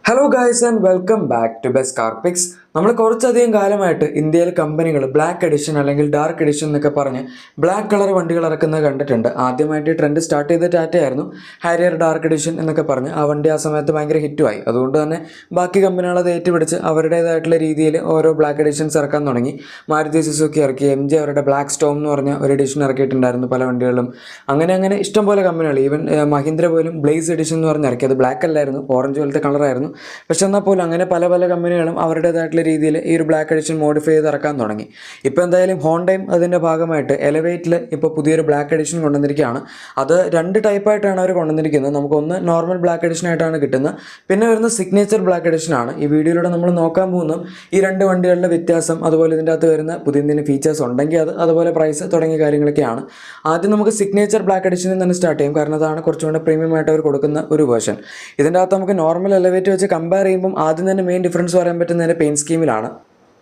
Hello guys and welcome back to best car picks. നമ്മൾ കുറച്ചധികം കാലമായിട്ട് ഇന്ത്യയിലെ കമ്പനികൾ ബ്ലാക്ക് എഡിഷൻ അല്ലെങ്കിൽ ഡാർക്ക് എഡിഷൻ എന്നൊക്കെ പറഞ്ഞ് ബ്ലാക്ക് കളർ വണ്ടികൾ ഇറക്കുന്നത് കണ്ടിട്ടുണ്ട്. ആദ്യമായിട്ട് ട്രെൻഡ് സ്റ്റാർട്ട് ചെയ്ത ടാറ്റയായിരുന്നു. ഹാരിയർ ഡാർക്ക് എഡിഷൻ എന്നൊക്കെ പറഞ്ഞ് ആ വണ്ടി ആ സമയത്ത് ഭയങ്കര ഹിറ്റുമായി. അതുകൊണ്ട് തന്നെ ബാക്കി കമ്പനികൾ അത് ഏറ്റുപിടിച്ച് അവരുടേതായിട്ടുള്ള രീതിയിൽ ഓരോ ബ്ലാക്ക് എഡിഷൻസ് ഇറക്കാൻ തുടങ്ങി. മാരുതി സുസുക്കി ഇറക്കി, MG അവരുടെ ബ്ലാക്ക് സ്റ്റോം എന്ന് പറഞ്ഞ ഒരു എഡിഷൻ ഇറക്കിയിട്ടുണ്ടായിരുന്നു പല വണ്ടികളിലും. അങ്ങനെ ഇഷ്ടംപോലെ കമ്പനികൾ, ഈവൻ മഹീന്ദ്ര പോലും ബ്ലേസ് എഡിഷൻ എന്ന് പറഞ്ഞ് ഇറക്കി. അത് ബ്ലാക്ക് അല്ലായിരുന്നു, ഓറഞ്ച് പോലത്തെ കളറായിരുന്നു. പക്ഷെ എന്നാൽ പോലും അങ്ങനെ പല കമ്പനികളും അവരുടേതായിട്ടുള്ള രീതിയിൽ ഈ ഒരു ബ്ലാക്ക് എഡിഷൻ മോഡിഫൈ ചെയ്ത് ഇറക്കാൻ തുടങ്ങി. ഇപ്പോൾ എന്തായാലും ഹോണ്ടയും അതിൻ്റെ ഭാഗമായിട്ട് എലവേറ്റിൽ ഇപ്പോൾ പുതിയൊരു ബ്ലാക്ക് എഡിഷൻ കൊണ്ടുവന്നിരിക്കുകയാണ്. അത് രണ്ട് ടൈപ്പായിട്ടാണ് അവർ കൊണ്ടുവന്നിരിക്കുന്നത്. നമുക്കൊന്ന് നോർമൽ ബ്ലാക്ക് എഡിഷൻ ആയിട്ടാണ് കിട്ടുന്നത്, പിന്നെ വരുന്ന സിഗ്നേച്ചർ ബ്ലാക്ക് എഡിഷൻ ആണ്. ഈ വീഡിയോയിലൂടെ നമ്മൾ നോക്കാൻ പോകുന്നത് ഈ രണ്ട് വണ്ടികളുടെ വ്യത്യാസം, അതുപോലെ ഇതിൻ്റെ അകത്ത് വരുന്ന പുതിയ എന്തെങ്കിലും ഫീച്ചേഴ്സ് ഉണ്ടെങ്കിൽ അത്, അതുപോലെ പ്രൈസ് തുടങ്ങിയ കാര്യങ്ങളൊക്കെയാണ്. ആദ്യം നമുക്ക് സിഗ്നേച്ചർ ബ്ലാക്ക് എഡിഷനിൽ തന്നെ സ്റ്റാർട്ട് ചെയ്യും, കാരണം അതാണ് കുറച്ചുകൂടെ പ്രീമിയം ആയിട്ട് അവർ കൊടുക്കുന്ന ഒരു വേർഷൻ. ഇതിൻ്റെ അകത്ത് നമുക്ക് നോർമൽ എലവേറ്റ് വെച്ച് കമ്പയർ ചെയ്യുമ്പോൾ ആദ്യം തന്നെ മെയിൻ ഡിഫറൻസ് പറയാൻ പറ്റുന്നതിൻ്റെ പെയിൻറ്റ് സ്കീമിലാണ്.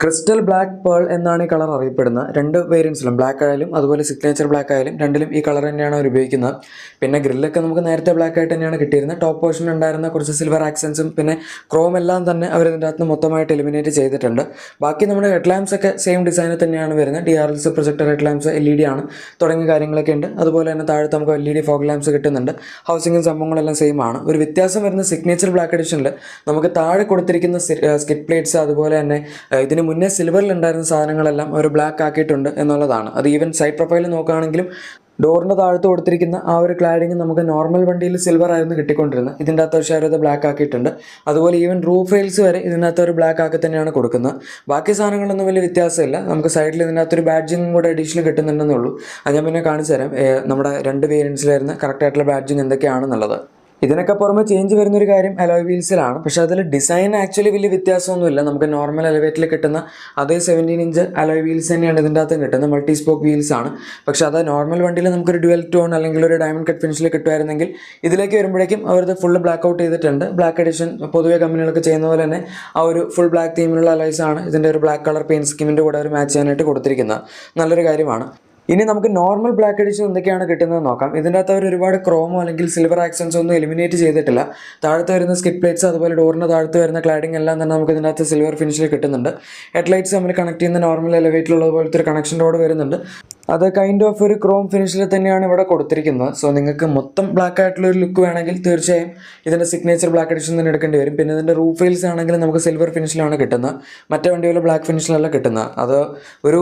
ക്രിസ്റ്റൽ ബ്ലാക്ക് പേൾ എന്നാണ് ഈ കളർ അറിയപ്പെടുന്നത്. രണ്ട് വേരിയൻസിലും, ബ്ലാക്ക് ആയാലും അതുപോലെ സിഗ്നേച്ചർ ബ്ലാക്ക് ആയാലും രണ്ടിലും ഈ കളർ തന്നെയാണ് അവർ ഉപയോഗിക്കുന്നത്. പിന്നെ ഗ്രില്ലൊക്കെ നമുക്ക് നേരത്തെ ബ്ലാക്ക് ആയിട്ട് തന്നെയാണ് കിട്ടിയിരുന്നത്. ടോപ്പ് പോർഷനിൽ ഉണ്ടായിരുന്ന കുറച്ച് സിൽവർ ആക്സൻസും പിന്നെ ക്രോം എല്ലാം തന്നെ അവർ ഇതിൻ്റെ അകത്ത് മൊത്തമായിട്ട് എലിമിനേറ്റ് ചെയ്തിട്ടുണ്ട്. ബാക്കി നമ്മുടെ ഹെഡ് ലാംപ്സ് ഒക്കെ സെയിം ഡിസൈനിൽ തന്നെയാണ് വരുന്നത്. DRLs, projector head lamps, LED ആണ് തുടങ്ങിയ കാര്യങ്ങളൊക്കെ ഉണ്ട്. അതുപോലെ തന്നെ താഴത്ത് നമുക്ക് LED ഫോഗ് ലാംപ്സ് കിട്ടുന്നുണ്ട്. ഹൗസിങ്ങും സംഭവങ്ങളെല്ലാം സെയിം ആണ്. ഒരു വ്യത്യാസം വരുന്ന സിഗ്നേച്ചർ ബ്ലാക്ക് എഡിഷനിൽ നമുക്ക് താഴെ കൊടുത്തിരിക്കുന്ന സ്കിഡ് പ്ലേറ്റ്സ്, അതുപോലെ തന്നെ ഇതിന് മുന്നേ സിൽവറിൽ ഉണ്ടായിരുന്ന സാധനങ്ങളെല്ലാം അവർ ബ്ലാക്ക് ആക്കിയിട്ടുണ്ട് എന്നുള്ളതാണ്. അത് ഈവൻ സൈഡ് പ്രൊഫൈൽ നോക്കുകയാണെങ്കിലും ഡോറിൻ്റെ താഴത്ത് കൊടുത്തിരിക്കുന്ന ആ ഒരു ക്ലാഡിങ് നമുക്ക് നോർമൽ വണ്ടിയിൽ സിൽവർ ആയിരുന്നു കിട്ടിക്കൊണ്ടിരുന്നത്. ഇതിൻ്റെ അകത്ത് പക്ഷേ അവരത് ബ്ലാക്ക് ആക്കിയിട്ടുണ്ട്. അതുപോലെ ഈവൻ റൂഫ് റെയിൽസ് വരെ ഇതിനകത്ത് ഒരു ബ്ലാക്ക് ആക്കി തന്നെയാണ് കൊടുക്കുന്നത്. ബാക്കി സാധനങ്ങളൊന്നും വലിയ വ്യത്യാസമില്ല. നമുക്ക് സൈഡിൽ ഇതിനകത്തൊരു ബാഡ്ജിങ് കൂടെ അഡീഷണൽ കിട്ടുന്നുണ്ടെന്നുള്ളൂ. അത് ഞാൻ പിന്നെ കാണിച്ചു തരാം, നമ്മുടെ രണ്ട് വേരിയൻസിലായിരുന്ന കറക്റ്റായിട്ടുള്ള ബാഡ്ജിങ് എന്തൊക്കെയാണെന്നുള്ളത്. ഇതിനൊക്കെ പുറമെ ചേഞ്ച് വരുന്നൊരു കാര്യം അലോയ് വീൽസിലാണ്. പക്ഷേ അതിൽ ഡിസൈൻ ആക്ച്വലി വലിയ വ്യത്യാസമൊന്നുമില്ല. നമുക്ക് നോർമൽ എലവേറ്റിൽ കിട്ടുന്ന അതേ 17 ഇഞ്ച് അലോയ് വീൽസ് തന്നെയാണ് ഇതിൻ്റെ അകത്ത് കിട്ടുന്നത്. മൾട്ടി സ്പോക്ക് വീൽസ് ആണ്. പക്ഷേ അത് നോർമൽ വണ്ടിയിൽ നമുക്കൊരു ഡ്യുവൽ ടോൺ അല്ലെങ്കിൽ ഒരു ഡയമണ്ട് കട്ട് ഫിനിഷിൽ കിട്ടുമായിരുന്നെങ്കിൽ ഇതിലേക്ക് വരുമ്പോഴേക്കും അവരത് ഫുള്ള് ബ്ലാക്ക് ഔട്ട് ചെയ്തിട്ടുണ്ട്. ബ്ലാക്ക് എഡിഷൻ പൊതുവെ കമ്പനികളൊക്കെ ചെയ്യുന്ന പോലെ തന്നെ ആ ഒരു ഫുൾ ബ്ലാക്ക് തീമിലുള്ള അലോയ്സ് ആണ് ഇതിൻ്റെ ഒരു ബ്ലാക്ക് കളർ പെയിൻറ്റ് സ്കീമിൻ്റെ കൂടെ ഒരു മാച്ച് ചെയ്യാനായിട്ട് കൊടുത്തിരിക്കുന്നത്. നല്ലൊരു കാര്യമാണ്. ഇനി നമുക്ക് നോർമൽ ബ്ലാക്ക് എഡിഷൻ എന്തൊക്കെയാണ് കിട്ടുന്നത് നോക്കാം. ഇതിൻ്റെ അകത്ത് അവർ ഒരുപാട് ക്രോമോ അല്ലെങ്കിൽ സിൽവർ ആക്സൻസ് ഒന്നും എലിമിനേറ്റ് ചെയ്തിട്ടില്ല. താഴത്ത് വരുന്ന സ്കിഡ് പ്ലേറ്റ്സ്, അതുപോലെ ഡോറിൻ്റെ താഴത്ത് വരുന്ന ക്ലാഡിംഗ് എല്ലാം തന്നെ നമുക്ക് ഇതിൻ്റെ അകത്ത് സിൽവർ ഫിനിഷിൽ കിട്ടുന്നുണ്ട്. ഹെഡ്ലൈറ്റ്സ് നമ്മൾ കണക്ട് ചെയ്യുന്ന നോർമൽ എലവേറ്റിലുള്ള പോലത്തെ ഒരു കണക്ഷൻ റോഡ് വരുന്നുണ്ട്. അത് കൈൻഡ് ഓഫ് ഒരു ക്രോം ഫിനിഷിൽ തന്നെയാണ് ഇവിടെ കൊടുത്തിരിക്കുന്നത്. സോ നിങ്ങൾക്ക് മൊത്തം ബ്ലാക്ക് ആയിട്ടുള്ള ഒരു ലുക്ക് വേണമെങ്കിൽ തീർച്ചയായും ഇതിൻ്റെ സിഗ്നേച്ചർ ബ്ലാക്ക് എഡിഷൻ തന്നെ എടുക്കേണ്ടി വരും. പിന്നെ ഇതിൻ്റെ റൂഫ് റെയിൽസ് ആണെങ്കിൽ നമുക്ക് സിൽവർ ഫിനിഷിലാണ് കിട്ടുന്നത്, മറ്റേ വണ്ടികളിൽ ബ്ലാക്ക് ഫിനിഷിലല്ല കിട്ടുന്നത്. അത് ഒരു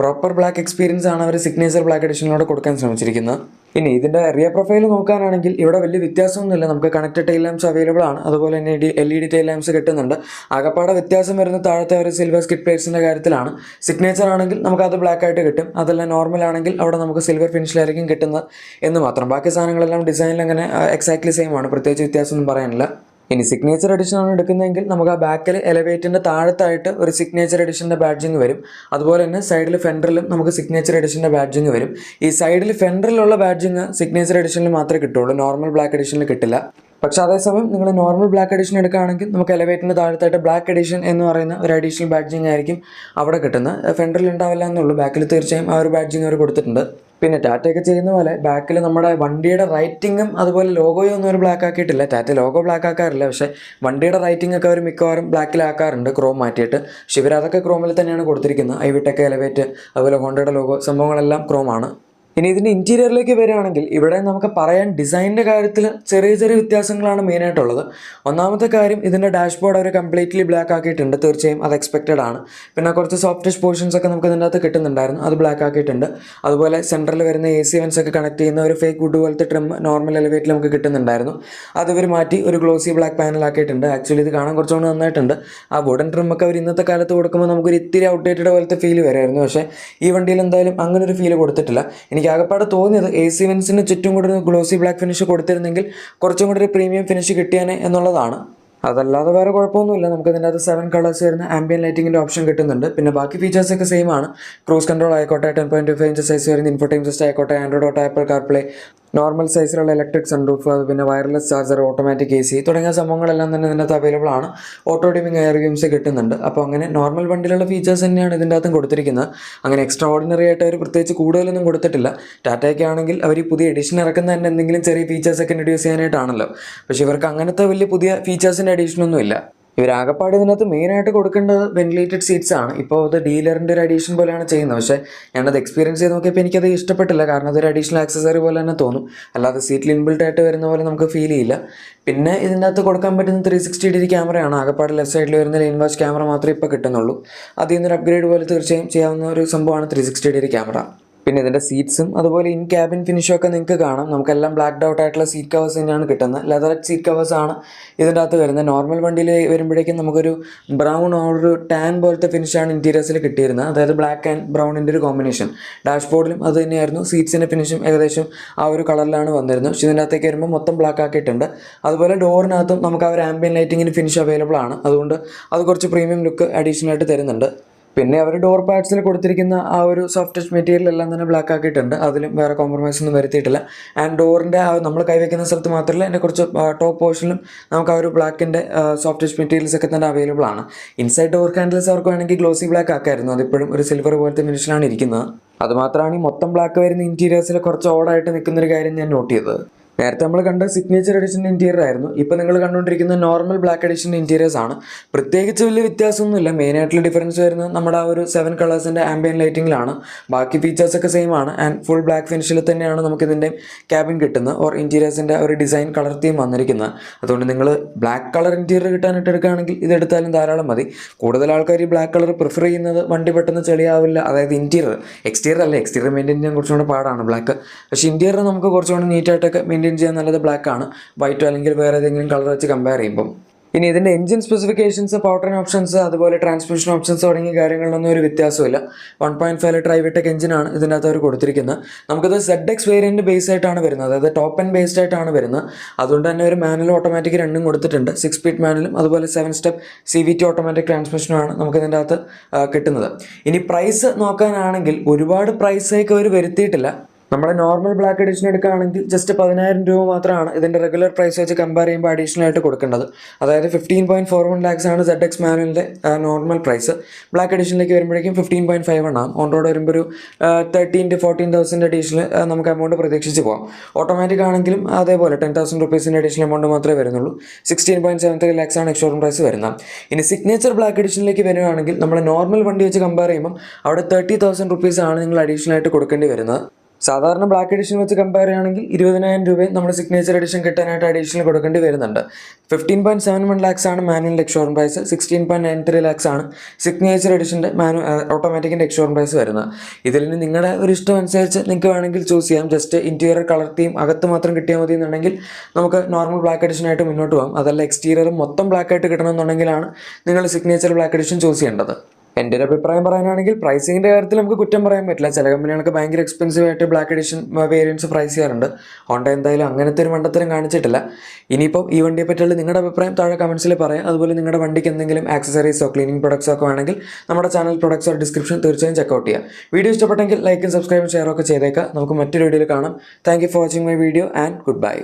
പ്രോപ്പർ ബ്ലാക്ക് എക്സ്പീരിയൻസ് ആണ് അവർ സിഗ്നേച്ചർ ബ്ലാക്ക് എഡിഷനിലൂടെ കൊടുക്കാൻ ശ്രമിച്ചിരിക്കുന്നത്. ഇനി ഇതിൻ്റെ റിയർ പ്രൊഫൈൽ നോക്കാനാണെങ്കിൽ ഇവിടെ വലിയ വ്യത്യാസമൊന്നുമില്ല. നമുക്ക് കണക്റ്റഡ് ടൈൽ ലാംപ്സ് അവൈലബിൾ ആണ്. അതുപോലെ തന്നെ LED ടൈൽ ലാംപ്സ് കിട്ടുന്നുണ്ട്. ആകപ്പാടെ വ്യത്യാസം വരുന്ന താഴത്തെ ഒരു സിൽവർ സ്കിഡ് പ്ലേറ്റ്സിൻ്റെ കാര്യത്തിലാണ്. സിഗ്നേച്ചർ ആണെങ്കിൽ നമുക്ക് അത് ബ്ലാക്ക് ആയിട്ട് കിട്ടും. അതെല്ലാം നോർമൽ ആണെങ്കിൽ അവിടെ നമുക്ക് സിൽവർ ഫിനിഷിലായിരിക്കും കിട്ടുന്നത് എന്ന് മാത്രം. ബാക്കി സാധനങ്ങളെല്ലാം ഡിസൈനിൽ അങ്ങനെ എക്സാക്ട്ലി സെയിം ആണ്, പ്രത്യേകിച്ച് വ്യത്യാസമൊന്നും പറയാനില്ല. ഇനി സിഗ്നേച്ചർ എഡിഷൻ ആണ് എടുക്കുന്നതെങ്കിൽ നമുക്ക് ആ ബാക്കിൽ എലവേറ്റിൻ്റെ താഴത്തായിട്ട് ഒരു സിഗ്നേച്ചർ എഡിഷൻ്റെ ബാഡ്ജിങ് വരും. അതുപോലെ തന്നെ സൈഡിൽ ഫെൻഡറിലും നമുക്ക് സിഗ്നേച്ചർ എഡിഷൻ്റെ ബാഡ്ജിങ് വരും. ഈ സൈഡിൽ ഫെൻഡറിലുള്ള ബാഡ്ജിങ് സിഗ്നേച്ചർ എഡിഷനിൽ മാത്രമേ കിട്ടുള്ളൂ, നോർമൽ ബ്ലാക്ക് എഡിഷനിൽ കിട്ടില്ല. പക്ഷേ അതേസമയം നിങ്ങൾ നോർമൽ ബ്ലാക്ക് എഡിഷൻ എടുക്കുകയാണെങ്കിൽ നമുക്ക് എലവേറ്റിൻ്റെ താഴത്തായിട്ട് ബ്ലാക്ക് എഡിഷൻ എന്ന് പറയുന്ന ഒരു അഡീഷണൽ ബാഡ്ജിങ് ആയിരിക്കും അവിടെ കിട്ടുന്നത്. ഫെൻഡറിൽ ഉണ്ടാവില്ല എന്നുള്ളൂ, ബാക്കിൽ തീർച്ചയായും ആ ഒരു ബാഡ്ജിങ് അവർ കൊടുത്തിട്ടുണ്ട്. പിന്നെ ടാറ്റയൊക്കെ ചെയ്യുന്ന പോലെ ബാക്കിൽ നമ്മുടെ വണ്ടിയുടെ റൈറ്റിങ്ങും അതുപോലെ ലോഗോയും ഒന്നും അവർ ബ്ലാക്ക് ആക്കിയിട്ടില്ല. ടാറ്റ ലോഗോ ബ്ലാക്ക് ആക്കാറില്ല, പക്ഷേ വണ്ടിയുടെ റൈറ്റിംഗ് ഒക്കെ അവർ മിക്കവാറും ബ്ലാക്കിലാക്കാറുണ്ട്, ക്രോം മാറ്റിയിട്ട്. പക്ഷേ ഇവരതൊക്കെ ക്രോമിൽ തന്നെയാണ് കൊടുത്തിരിക്കുന്നത്. ഐവിടെക്, എലവേറ്റ്, അതുപോലെ ഹോണ്ടയുടെ ലോഗോ സംഭവങ്ങളെല്ലാം ക്രോമാണ്. ഇനി ഇതിൻ്റെ ഇൻറ്റീരിയറിലേക്ക് വരികയാണെങ്കിൽ ഇവിടെ നമുക്ക് പറയാൻ ഡിസൈനിൻ്റെ കാര്യത്തിൽ ചെറിയ വ്യത്യാസങ്ങളാണ് മെയിനായിട്ടുള്ളത്. ഒന്നാമത്തെ കാര്യം, ഇതിൻ്റെ ഡാഷ്ബോർഡ് അവർ കംപ്ലീറ്റ്ലി ബ്ലാക്ക് ആക്കിയിട്ടുണ്ട്. തീർച്ചയായും അത് എക്സ്പെക്റ്റഡ് ആണ്. പിന്നെ കുറച്ച് സോഫ്റ്റ് പോർഷൻസ് ഒക്കെ നമുക്ക് ഇതിൻ്റെ അകത്ത് കിട്ടുന്നുണ്ടായിരുന്നു, അത് ബ്ലാക്ക് ആക്കിയിട്ടുണ്ട്. അതുപോലെ സെൻറ്ററിൽ വരുന്ന AC വെൻസ് ഒക്കെ കണക്ട് ചെയ്യുന്ന ഒരു ഫേക്ക് വുഡ് പോലത്തെ ട്രിം നോർമൽ എലവേറ്റിൽ നമുക്ക് കിട്ടുന്നുണ്ടായിരുന്നു. അത് ഇവർ മാറ്റി ഒരു ഗ്ലോസി ബ്ലാക്ക് പാനൽ ആക്കിയിട്ടുണ്ട്. ആക്ച്വലി ഇത് കാണാൻ കുറച്ചുകൂടി നന്നായിട്ടുണ്ട്. ആ വുഡൻ ട്രിമ്മൊക്കെ അവർ ഇന്നത്തെ കാലത്ത് കൊടുക്കുമ്പോൾ നമുക്കൊരു ഇത്തിരി ഔട്ട്ഡേറ്റഡ് പോലത്തെ ഫീൽ വരുമായിരുന്നു. പക്ഷേ ഈ വണ്ടിയിൽ എന്തായാലും അങ്ങനെ ഒരു ഫീൽ കൊടുത്തിട്ടില്ല. എനിക്ക് ആകപ്പാടെ തോന്നിയത് AC വെൻസിന് ചുറ്റും കൂടെ ഒരു ഗ്ലോസി ബ്ലാക്ക് ഫിനിഷ് കൊടുത്തിരുന്നെങ്കിൽ കുറച്ചും കൂടി ഒരു പ്രീമിയം ഫിനിഷ് കിട്ടിയാനേ എന്നുള്ളതാണ്. അതല്ലാതെ വേറെ കുഴപ്പമൊന്നുമില്ല. നമുക്ക് ഇതിൻ്റെ അത് 7 കളേഴ്സ് വരുന്ന ആംബിയൻ ലൈറ്റിങ്ങിൻ്റെ ഓപ്ഷൻ കിട്ടുന്നുണ്ട്. പിന്നെ ബാക്കി ഫീച്ചേഴ്സൊക്കെ സെയിം ആണ്. ക്രൂസ് കൺട്രോൾ ആയിക്കോട്ടെ, 10.25 ഇഞ്ച് സൈസ് വരുന്ന ഇൻഫോടൈം സിസ്റ്റം ആയിക്കോട്ടെ, Android auto, apple CarPlay, normal സൈസിലുള്ള ഇലക്ട്രിക് സൺറൂഫ്, പിന്നെ വയർലെസ് ചാർജർ, ഓട്ടോമാറ്റിക് AC തുടങ്ങിയ സംഭവങ്ങളെല്ലാം തന്നെ ഇതിനകത്ത് അവൈലബിൾ ആണ്. ഓട്ടോ ഡിമിംഗ് എയർ വ്യൂംസ് കിട്ടുന്നുണ്ട്. അപ്പോൾ അങ്ങനെ നോർമൽ വണ്ടിയിലുള്ള ഫീച്ചേഴ്സ് തന്നെയാണ് ഇതിൻ്റെ അകത്തും കൊടുത്തിരിക്കുന്നത്. അങ്ങനെ എക്സ്ട്രാ ഓർഡിനറി ആയിട്ട് അവർ പ്രത്യേകിച്ച് കൂടുതലൊന്നും കൊടുത്തിട്ടില്ല. ടാറ്റയ്ക്ക് ആണെങ്കിൽ അവർ ഈ പുതിയ എഡിഷൻ ഇറക്കുന്ന തന്നെ എന്തെങ്കിലും ചെറിയ ഫീച്ചേഴ്സൊക്കെ ഇൻട്രൊഡ്യൂസ് ചെയ്യാനായിട്ടാണല്ലോ. പക്ഷേ ഇവർക്ക് അങ്ങനത്തെ വലിയ പുതിയ ഫീച്ചേഴ്സിൻ്റെ അഡീഷനൊന്നും ഇല്ല. ഇവരാകപ്പാട് ഇതിനകത്ത് മെയിനായിട്ട് കൊടുക്കേണ്ടത് വെന്റിലേറ്റഡ് സീറ്റ്സ് ആണ്. ഇപ്പോൾ അത് ഡീലറിൻ്റെ ഒരു അഡീഷൻ പോലെയാണ് ചെയ്യുന്നത്. പക്ഷേ ഞാനത് എക്സ്പീരിയൻസ് ചെയ്ത് നോക്കിയപ്പോൾ എനിക്കത് ഇഷ്ടപ്പെട്ടില്ല. കാരണം അതൊരു അഡീഷണൽ ആക്സസറി പോലെ തന്നെ തോന്നും. അല്ലാതെ സീറ്റിൽ ഇൻബിൽട്ട് ആയിട്ട് വരുന്ന പോലെ നമുക്ക് ഫീൽ ചെയ്യില്ല. പിന്നെ ഇതിൻ്റെ അകത്ത് കൊടുക്കാൻ പറ്റുന്ന 360° ക്യാമറയാണ്. ആകപ്പാട് ലെഫ്റ്റ് സൈഡിൽ വരുന്ന ലൈൻ വാച്ച് ക്യാമറ മാത്രമേ ഇപ്പോൾ കിട്ടുന്നുള്ളൂ. അതിൽ നിന്നൊരു അപ്ഗ്രേഡ് പോലെ തീർച്ചയായും ചെയ്യാവുന്ന ഒരു സംഭവമാണ് 360° ക്യാമറ. പിന്നെ ഇതിൻ്റെ സീറ്റ്സും അതുപോലെ ഇൻ ക്യാബിൻ ഫിനിഷും ഒക്കെ നിങ്ങൾക്ക് കാണാം. നമുക്കെല്ലാം ബ്ലാക്ക്ഡ് ഔട്ട് ആയിട്ടുള്ള സീറ്റ് കവേഴ്സ് തന്നെയാണ് കിട്ടുന്നത്. ലെതററ്റ് സീറ്റ് കവേഴ്സ് ആണ് ഇതിൻ്റെ അകത്ത് വരുന്നത്. നോർമൽ വണ്ടിയിൽ വരുമ്പോഴേക്കും നമുക്കൊരു ബ്രൗൺ ഓർ ഒരു ടാൻ പോലത്തെ ഫിനിഷാണ് ഇൻറ്റീരിയേഴ്സിൽ കിട്ടിയിരുന്നത്. അതായത് ബ്ലാക്ക് ആൻഡ് ബ്രൗണിൻ്റെ ഒരു കോമ്പിനേഷൻ. ഡാഷ്ബോർഡിലും അത് തന്നെയായിരുന്നു. സീറ്റ്സിൻ്റെ ഫിനിഷും ഏകദേശം ആ ഒരു കളറിലാണ് വന്നിരുന്നത്. പക്ഷേ ഇതിൻ്റെ അകത്തേക്ക് വരുമ്പോൾ മൊത്തം ബ്ലാക്ക് ആക്കിയിട്ടുണ്ട്. അതുപോലെ ഡോറിനകത്തും നമുക്ക് ആ ഒരു ആംബിയൻ ലൈറ്റിങ്ങിന് ഫിനിഷ് അവൈലബിൾ ആണ്. അതുകൊണ്ട് അത് കുറച്ച് പ്രീമിയം ലുക്ക് അഡീഷണൽ ആയിട്ട് തരുന്നുണ്ട്. പിന്നെ അവർ ഡോർ പാഡ്സിൽ കൊടുത്തിരിക്കുന്ന ആ ഒരു സോഫ്റ്റ് ടച്ച് മെറ്റീരിയൽ എല്ലാം തന്നെ ബ്ലാക്ക് ആക്കിയിട്ടുണ്ട്. അതിലും വേറെ കോംപ്രമൈസ് ഒന്നും വരുത്തിയിട്ടില്ല. ആൻഡ് ഡോറിൻ്റെ നമ്മൾ കൈവയ്ക്കുന്ന സ്ഥലത്ത് മാത്രമല്ല, എൻ്റെ കുറച്ച് ടോപ്പ് പോർഷനിലും നമുക്ക് ആ ഒരു ബ്ലാക്കിൻ്റെ സോഫ്റ്റ് ടച്ച് മെറ്റീരിയൽസ് ഒക്കെ തന്നെ അവൈലബിൾ ആണ്. ഇൻസൈഡ് ഡോർ ഹാൻഡിൽസ് അവർക്ക് വേണമെങ്കിൽ ഗ്ലോസി ബ്ലാക്ക് ആക്കായിരുന്നു. അതിപ്പോഴും ഒരു സിൽവർ പോലത്തെ ഫിനിഷിലാണ് ഇരിക്കുന്നത്. അതുമാത്രമാണ് ഈ മൊത്തം ബ്ലാക്ക് വരുന്ന ഇൻറ്റീരിയേഴ്സിൽ കുറച്ച് ഓടായിട്ട് നിൽക്കുന്നൊരു കാര്യം ഞാൻ നോട്ട് ചെയ്തത്. നേരത്തെ നമ്മൾ കണ്ട സിഗ്നേച്ചർ എഡിഷൻ്റെ ഇൻറ്റീരിയർ ആയിരുന്നു. ഇപ്പോൾ നിങ്ങൾ കണ്ടുകൊണ്ടിരിക്കുന്ന നോർമൽ ബ്ലാക്ക് എഡിഷൻ്റെ ഇൻറ്റീരിയേഴ്സ് ആണ്. പ്രത്യേകിച്ച് വലിയ വ്യത്യാസമൊന്നുമില്ല. മെയിനായിട്ടുള്ള ഡിഫറൻസ് വരുന്നത് നമ്മുടെ ആ ഒരു 7 കളേഴ്സിൻ്റെ ആംബിയൻ ലൈറ്റിങ്ങിലാണ്. ബാക്കി ഫീച്ചേഴ്സൊക്കെ സെയിം ആണ്. ആൻഡ് ഫുൾ ബ്ലാക്ക് ഫിനിഷിൽ തന്നെയാണ് നമുക്കിതിൻ്റെ ക്യാബിൻ കിട്ടുന്നത്. ഓർ ഇൻറ്റീരിയേഴ്സിൻ്റെ ഒരു ഡിസൈൻ കളർ തീം വന്നിരിക്കുന്നത്. അതുകൊണ്ട് നിങ്ങൾ ബ്ലാക്ക് കളർ ഇൻറ്റീരിയർ കിട്ടാനായിട്ട് എടുക്കുകയാണെങ്കിൽ ഇതെടുത്താലും ധാരാളം മതി. കൂടുതൽ ആൾക്കാർ ഈ ബ്ലാക്ക് കളർ പ്രിഫർ ചെയ്യുന്നത് വണ്ടി പെട്ടെന്ന് ചെളിയാവില്ല. അതായത് എക്സ്റ്റീരിയർ അല്ല, എക്സ്റ്റീരിയർ മെയിൻറ്റെയിൻ ചെയ്യാൻ കുറച്ചുകൂടെ പാടാണ് ബ്ലാക്ക്. പക്ഷേ ഇൻറ്റീരിയർ നമുക്ക് കുറച്ചുകൂടി നീറ്റായിട്ടൊക്കെ മെയിൻറ്റെയിൻ ചെയ്യാൻ നല്ലത് ബ്ലാക്ക് ആണ്, വൈറ്റോ അല്ലെങ്കിൽ വേറെ ഏതെങ്കിലും കളർ വെച്ച് കമ്പയർ ചെയ്യുമ്പോൾ. ഇനി ഇതിൻ്റെ engine specifications, power train options, അതുപോലെ ട്രാൻസ്മിഷൻ ഓപ്ഷൻസ് തുടങ്ങിയ കാര്യങ്ങളിലൊന്നും ഒരു വ്യത്യാസമില്ല. 1.5 ലിറ്റർ ഐവിടെക് എഞ്ചിനാണ് ഇതിനകത്ത് അവർ കൊടുത്തിരിക്കുന്നത്. നമുക്കത് ZX വേരിയൻറ്റ് ബേസ് ആയിട്ടാണ് വരുന്നത്. അതായത് ടോപ്പ് ആൻഡ് ബേസ്ഡ് ആയിട്ടാണ് വരുന്നത്. അതുകൊണ്ട് തന്നെ ഒരു മാനുവൽ ഓട്ടോമാറ്റിക് രണ്ടും കൊടുത്തിട്ടുണ്ട്. 6 സ്പീഡ് മാനുവലും അതുപോലെ 7 സ്റ്റെപ്പ് CVT ഓട്ടോമാറ്റിക് ട്രാൻസ്മിഷനുമാണ് നമുക്ക് ഇതിൻ്റെ അകത്ത് കിട്ടുന്നത്. ഇനി പ്രൈസ് നോക്കാനാണെങ്കിൽ ഒരുപാട് പ്രൈസ് ഹൈക്ക് അവർ വരുത്തിയിട്ടില്ല. നമ്മൾ നോർമൽ ബ്ലാക്ക് എഡിഷൻ എടുക്കുകയാണെങ്കിൽ ജസ്റ്റ് 10,000 രൂപ മാത്രമാണ് ഇതിൻ്റെ റെഗുലർ പ്രൈസ് വെച്ച് കമ്പയർ ചെയ്യുമ്പോൾ അഡീഷണൽ ആയിട്ട് കൊടുക്കേണ്ടത്. അതായത് 15.41 lakhs ആണ് ZX മാനുവലിൻ്റെ നോർമൽ പ്രൈസ്. ബ്ലാക്ക് എഡിഷനിലേക്ക് വരുമ്പോഴേക്കും 15.51 ആകും. ഓൺ റോഡ് വരുമ്പോൾ ഒരു 13,000 to 14,000 അഡീഷണൽ നമുക്ക് എമൗണ്ട് പ്രതീക്ഷിച്ച് പോകാം. ഓട്ടോമാറ്റിക് ആണെങ്കിലും അതേപോലെ 10,000 rupees അഡീഷണൽ എമൗണ്ട് മാത്രമേ വരുന്നുള്ളൂ. 16.73 lakhs ആണ് എക്സ്ഷോറൂം പ്രൈസ് വരുന്നത്. ഇനി സിഗ്നേച്ചർ ബ്ലാക്ക് എഡിഷനിലേക്ക് വരികയാണെങ്കിൽ നമ്മൾ നോർമൽ വണ്ടി വെച്ച് കമ്പയർ ചെയ്യുമ്പോൾ അവിടെ 30,000 rupees ആണ് നിങ്ങൾ അഡീഷണൽ ആയിട്ട് കൊടുക്കേണ്ടി വരുന്നത്. സാധാരണ ബ്ലാക്ക് എഡിഷൻ വെച്ച് കമ്പയർ ചെയ്യുകയാണെങ്കിൽ 20,000 രൂപയും നമ്മൾ സിഗ്നേച്ചർ എഡിഷൻ കിട്ടാനായിട്ട് അഡീഷണൽ കൊടുക്കേണ്ടി വരുന്നുണ്ട്. 15.71 lakhs ആണ് മാനുവലിൻ്റെ എക്സ്ഷോറൂം പ്രൈസ്. 16.93 lakhs ആണ് സിഗ്നേച്ചർ എഡിഷൻ്റെ ഓട്ടോമാറ്റിക്കിൻ്റെ എക്സ്ഷോറൂം പ്രൈസ് വരുന്നത്. ഇതിൽ നിന്ന് നിങ്ങളുടെ ഒരു ഇഷ്ടം അനുസരിച്ച് നിങ്ങൾക്ക് വേണമെങ്കിൽ ചൂസ് ചെയ്യാം. ജസ്റ്റ് ഇൻറ്റീരിയർ കളർ തീം അകത്ത് മാത്രം കിട്ടിയാൽ മതി എന്നുണ്ടെങ്കിൽ നമുക്ക് നോർമൽ ബ്ലാക്ക് എഡിഷനായിട്ട് മുന്നോട്ട് പോകാം. അതല്ല എക്സ്റ്റീരിയർ മൊത്തം ബ്ലാക്ക് ആയിട്ട് കിട്ടണമെന്നുണ്ടെങ്കിലാണ് നിങ്ങൾ സിഗ്നേച്ചർ ബ്ലാക്ക് എഡിഷൻ ചൂസ് ചെയ്യേണ്ടത്. എൻ്റെ ഒരു അഭിപ്രായം പറയാനാണെങ്കിൽ പ്രൈസിങ്ങിൻ്റെ കാര്യത്തിൽ നമുക്ക് കുറ്റം പറയാൻ പറ്റില്ല. ചില കമ്പനികൾക്ക് ഭയങ്കര എക്സ്പെൻസീവ് ആയിട്ട് ബ്ലാക്ക് എഡിഷൻ വേരിയൻസ് പ്രൈസ് ചെയ്യാറുണ്ട്. ഹോണ്ട എന്തായാലും അങ്ങനത്തെ ഒരു മണ്ടത്തരം കാണിച്ചിട്ടില്ല. ഇനിയിപ്പം ഈ വണ്ടിയെ പറ്റിയുള്ള നിങ്ങളുടെ അഭിപ്രായം താഴെ കമൻസിൽ പറയാം. അതുപോലെ നിങ്ങളുടെ വണ്ടിക്ക് എന്തെങ്കിലും ആക്സസറീസോ ക്ലീനിങ് പ്രൊഡക്ട്സോ ഒക്കെ വേണമെങ്കിൽ നമ്മുടെ ചാനൽ പ്രൊഡക്ട്സോ ഡിസ്ക്രിപ്ഷൻ തീർച്ചയായും ചെക്കൗട്ട് ചെയ്യാം. വീഡിയോ ഇഷ്ടപ്പെട്ടെങ്കിൽ ലൈക്കും സബ്സ്ക്രൈബും ഷെയറൊക്കെ ചെയ്തേക്കാം. നമുക്ക് മറ്റൊരു വീഡിയോയിൽ കാണാം. Thank you for watching my video and good bye.